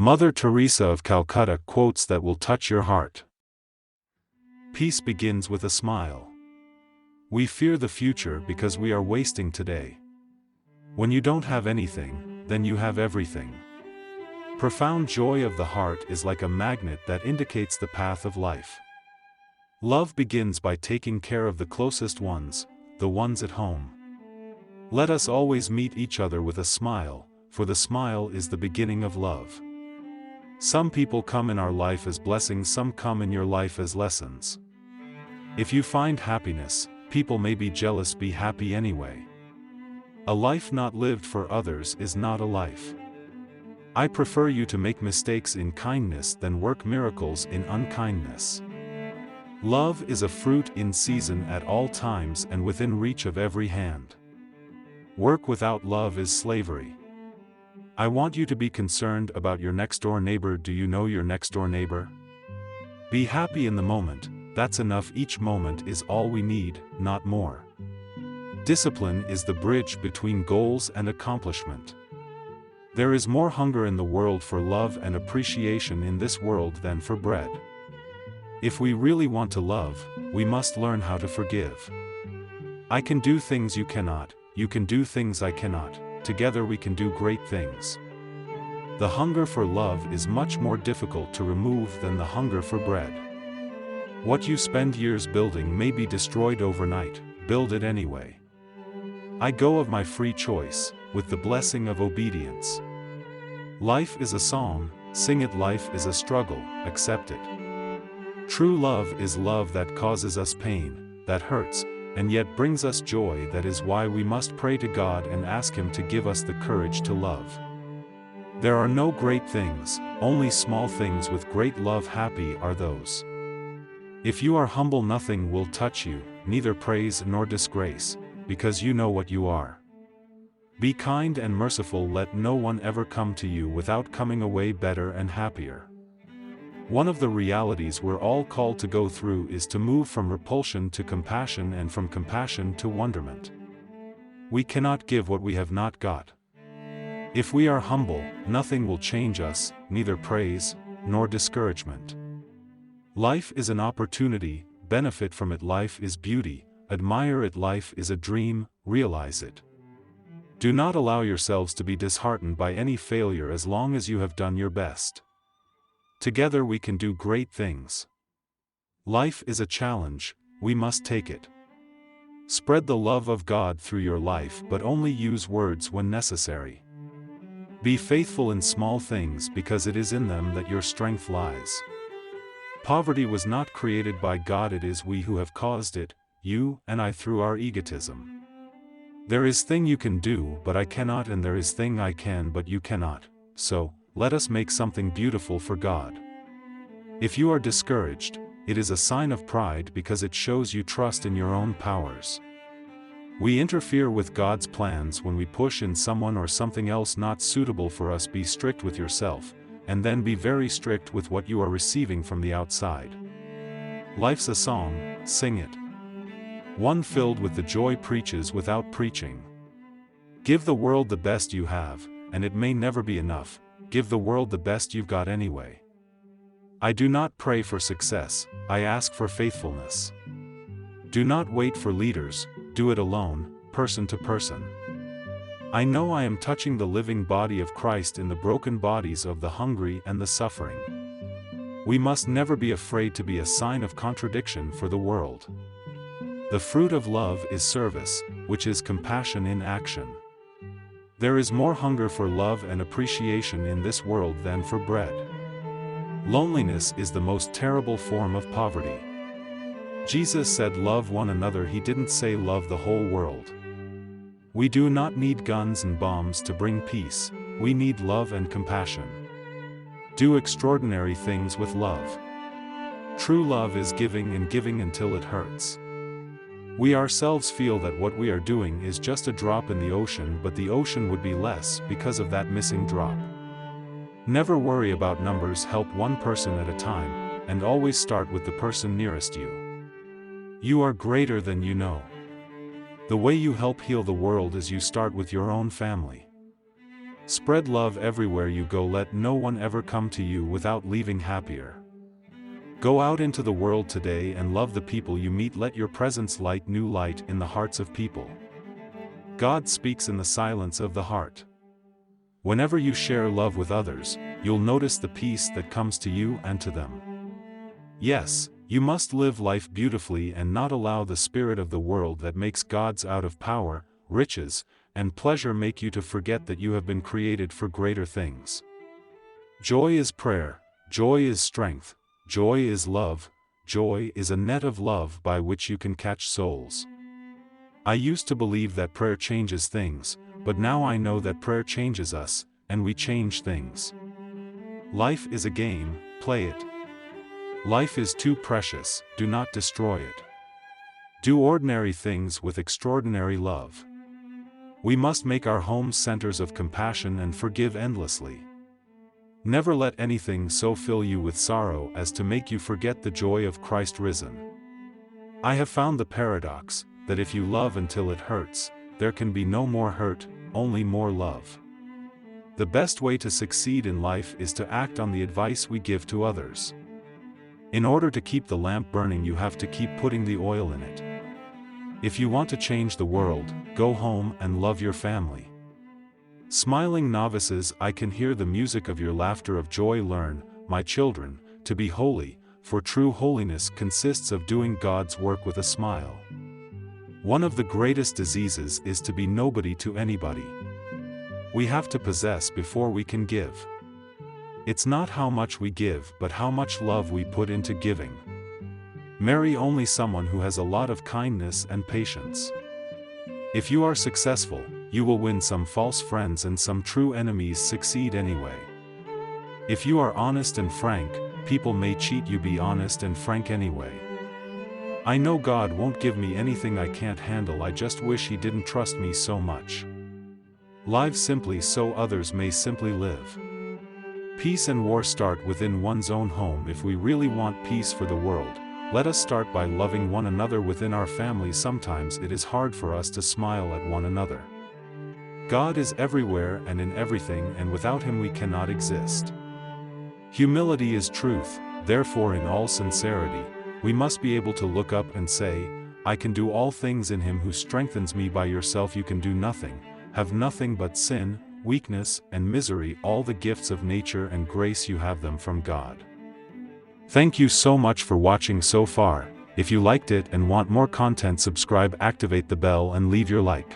Mother Teresa of Calcutta quotes that will touch your heart. Peace begins with a smile. We fear the future because we are wasting today. When you don't have anything, then you have everything. Profound joy of the heart is like a magnet that indicates the path of life. Love begins by taking care of the closest ones, the ones at home. Let us always meet each other with a smile, for the smile is the beginning of love. Some people come in our life as blessings, some come in your life as lessons. If you find happiness, people may be jealous, be happy anyway. A life not lived for others is not a life. I prefer you to make mistakes in kindness than work miracles in unkindness. Love is a fruit in season at all times and within reach of every hand. Work without love is slavery. I want you to be concerned about your next-door neighbor. Do you know your next-door neighbor? Be happy in the moment, that's enough. Each moment is all we need, not more. Discipline is the bridge between goals and accomplishment. There is more hunger in the world for love and appreciation in this world than for bread. If we really want to love, we must learn how to forgive. I can do things you cannot, you can do things I cannot, together we can do great things. The hunger for love is much more difficult to remove than the hunger for bread. What you spend years building may be destroyed overnight, build it anyway. I go of my free choice, with the blessing of obedience. Life is a song, sing it. Life is a struggle, accept it. True love is love that causes us pain, that hurts, and yet brings us joy. That is why we must pray to God and ask Him to give us the courage to love. There are no great things, only small things with great love. Happy are those. If you are humble, nothing will touch you, neither praise nor disgrace, because you know what you are. Be kind and merciful. Let no one ever come to you without coming away better and happier. One of the realities we're all called to go through is to move from repulsion to compassion and from compassion to wonderment. We cannot give what we have not got. If we are humble, nothing will change us, neither praise, nor discouragement. Life is an opportunity, benefit from it. Life is beauty, admire it. Life is a dream, realize it. Do not allow yourselves to be disheartened by any failure as long as you have done your best. Together we can do great things. Life is a challenge, we must take it. Spread the love of God through your life, but only use words when necessary. Be faithful in small things because it is in them that your strength lies. Poverty was not created by God, it is we who have caused it, you and I, through our egotism. There is thing you can do but I cannot, and there is thing I can but you cannot, so, let us make something beautiful for God. If you are discouraged, it is a sign of pride because it shows you trust in your own powers. We interfere with God's plans when we push in someone or something else not suitable for us. Be strict with yourself, and then be very strict with what you are receiving from the outside. Life's a song, sing it. One filled with the joy preaches without preaching. Give the world the best you have, and it may never be enough. Give the world the best you've got anyway. I do not pray for success, I ask for faithfulness. Do not wait for leaders, do it alone, person to person. I know I am touching the living body of Christ in the broken bodies of the hungry and the suffering. We must never be afraid to be a sign of contradiction for the world. The fruit of love is service, which is compassion in action. There is more hunger for love and appreciation in this world than for bread. Loneliness is the most terrible form of poverty. Jesus said love one another, He didn't say love the whole world. We do not need guns and bombs to bring peace, we need love and compassion. Do extraordinary things with love. True love is giving and giving until it hurts. We ourselves feel that what we are doing is just a drop in the ocean, but the ocean would be less because of that missing drop. Never worry about numbers, help one person at a time, and always start with the person nearest you. You are greater than you know. The way you help heal the world is you start with your own family. Spread love everywhere you go. Let no one ever come to you without leaving happier. Go out into the world today and love the people you meet. Let your presence light new light in the hearts of people. God speaks in the silence of the heart. Whenever you share love with others, you'll notice the peace that comes to you and to them. Yes, you must live life beautifully and not allow the spirit of the world that makes gods out of power, riches, and pleasure make you to forget that you have been created for greater things. Joy is prayer, joy is strength, joy is love, joy is a net of love by which you can catch souls. I used to believe that prayer changes things, but now I know that prayer changes us, and we change things. Life is a game, play it. Life is too precious, do not destroy it. Do ordinary things with extraordinary love. We must make our homes centers of compassion and forgive endlessly. Never let anything so fill you with sorrow as to make you forget the joy of Christ risen. I have found the paradox, that if you love until it hurts, there can be no more hurt, only more love. The best way to succeed in life is to act on the advice we give to others. In order to keep the lamp burning, you have to keep putting the oil in it. If you want to change the world, go home and love your family. Smiling novices, I can hear the music of your laughter of joy. Learn, my children, to be holy, for true holiness consists of doing God's work with a smile. One of the greatest diseases is to be nobody to anybody. We have to possess before we can give. It's not how much we give but how much love we put into giving. Marry only someone who has a lot of kindness and patience. If you are successful, you will win some false friends and some true enemies succeed anyway. If you are honest and frank, people may cheat you. Be honest and frank anyway. I know God won't give me anything I can't handle. I just wish He didn't trust me so much. Live simply so others may simply live. Peace and war start within one's own home. If we really want peace for the world, let us start by loving one another within our families. Sometimes it is hard for us to smile at one another. God is everywhere and in everything, and without Him we cannot exist. Humility is truth, therefore in all sincerity, we must be able to look up and say, I can do all things in Him who strengthens me. By yourself you can do nothing, have nothing but sin, weakness, and misery. All the gifts of nature and grace you have them from God. Thank you so much for watching so far. If you liked it and want more content, subscribe, activate the bell and leave your like.